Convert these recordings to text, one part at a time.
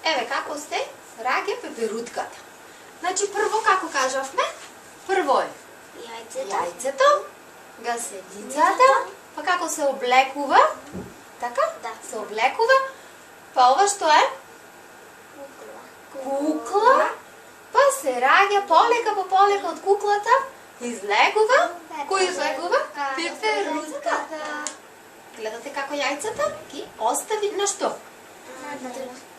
Еве како се раѓа пеперутката. Значи прво како кажавме? Прво е јајцето, гасеницата, па како се облекува? Така? Да. Се облекува. Па ова што е? Кукла. Па се раѓа полека по полека од куклата. Излегува. Кој излегува? Пеперутката. Гледате како јајцата ги остави на што?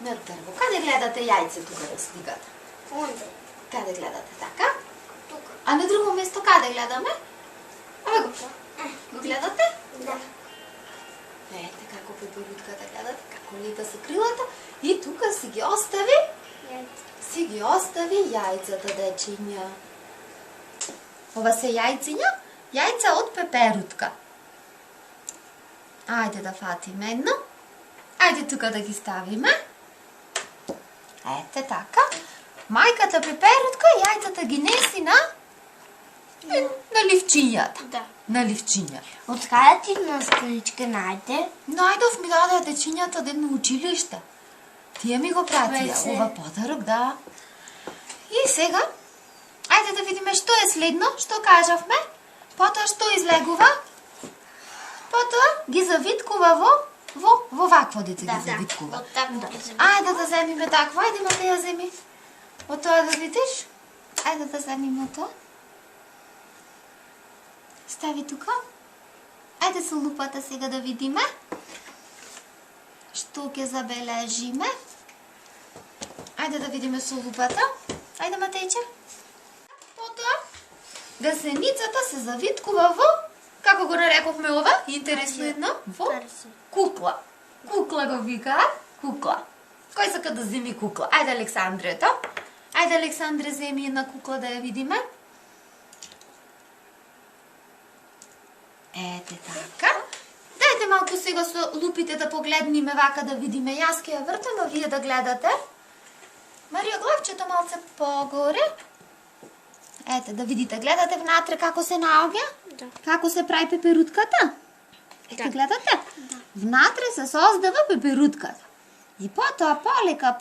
На дрво. Каде гледате јајце тука да сликате? Онде. Каде гледате така? Тука. А на друго место каде гледаме? Абе го гледате? Да. Ете како пеперутката гледате, како лета со крилата и тука си ги остави јајцата, дечиња. Ова се јајциња, јајца од пеперутка. Ајде да фатиме едно. Ајде тука да ги ставиме. Ете така. Мајката пеперутка јајцата ги неси на ливчињата. Да. На ливчиња. Од каде ти наставичка најде? Најдов ми даде дечињата од едно училиште. Тие ми го пратија, Веќе. ова подарок, да. И сега, ајде да видиме што е следно, што кажавме. Потоа што излегува? Потоа ги завиткува во вакво дете ги завиткува. Од такво. Ајде да земиме такво, ајде Матеја земи. Од тоа да видиш? Ајде да земиме тоа. Стави тука. Ајде со лупата сега да видиме. Што ќе забележиме? Ајде да видиме со лупата. Ајде Матејче. Потоа гасеницата се завиткува во, како го нарековме ова? Интересно едно? Во кукла. Кукла го викаат. Кукла. Кој сака да земи кукла? Ајде Александрето. Ајде Александре земи една кукла да ја видиме. Ете така. Дајте малку сега со лупите да погледниме вака да видиме. Јас ќе ја вртам, а вие да гледате. Марија, главчето малце погоре. Ете, да видите, гледате внатре како се наоѓа? Да. Како се прави пеперутката? Ете, гледате? Да. Внатре се создава пеперутката. И потоа полека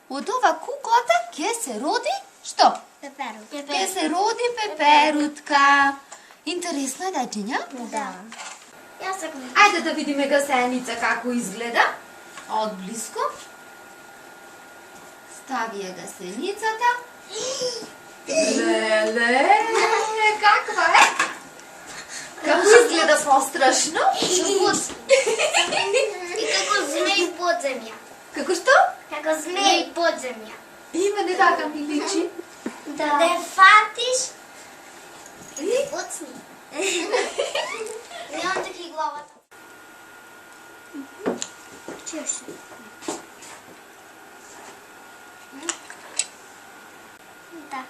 од ова куклата ќе се роди што? Пеперутка. Ќе се роди пеперутка. Интересно е, дечиња? Да. Јас сакам. Ајде да видиме гасеница како изгледа. Од блиско. Стави ја гасеницата. Леле, каква е? Како изгледа пострашно? И како змеј подземја. Како што? Како змеј подземја. Имене така ми личи. Да. Да фатиш И? Оцни. Немам таки главата. Чеш. Да.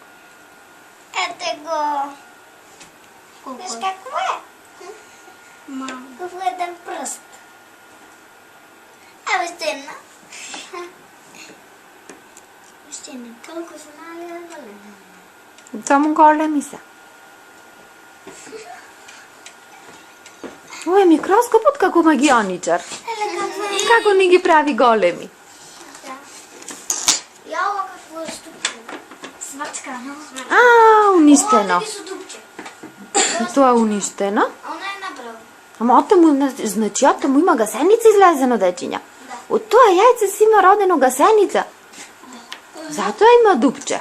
Ете го. Виж какво е? Како еден пръст. Абе, ще една. Ще една. Колко са големи. Само големи се. Ова е микроскопот како магионичар. Како ни ги прави големи. Да. Ја ова какво е ступчено. Смачкано. Уништено. Ова са дупче. Тоа е уништено. А она е направо. Ама значи му има гасеница излезено, дечиња. Од тоа јајце си има родено гасеница. Затоа има дупче.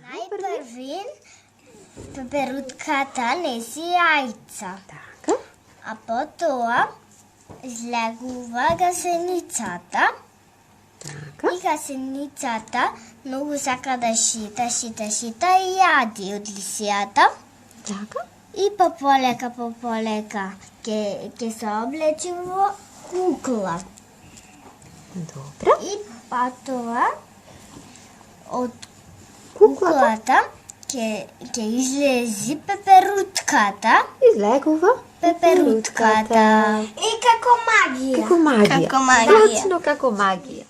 Најпрвин пеперутката неси јајца. Така. А потоа излегува гасеницата. Така. И гасеницата многу сака да шита и јади од лисијата. Така. И по полека ќе се облечи во кукла. Добро. И потоа од Куклата куклата ќе излези пеперутката. излегува Peperutkата. И како магија. Како магија. Како магија. Точно како магија.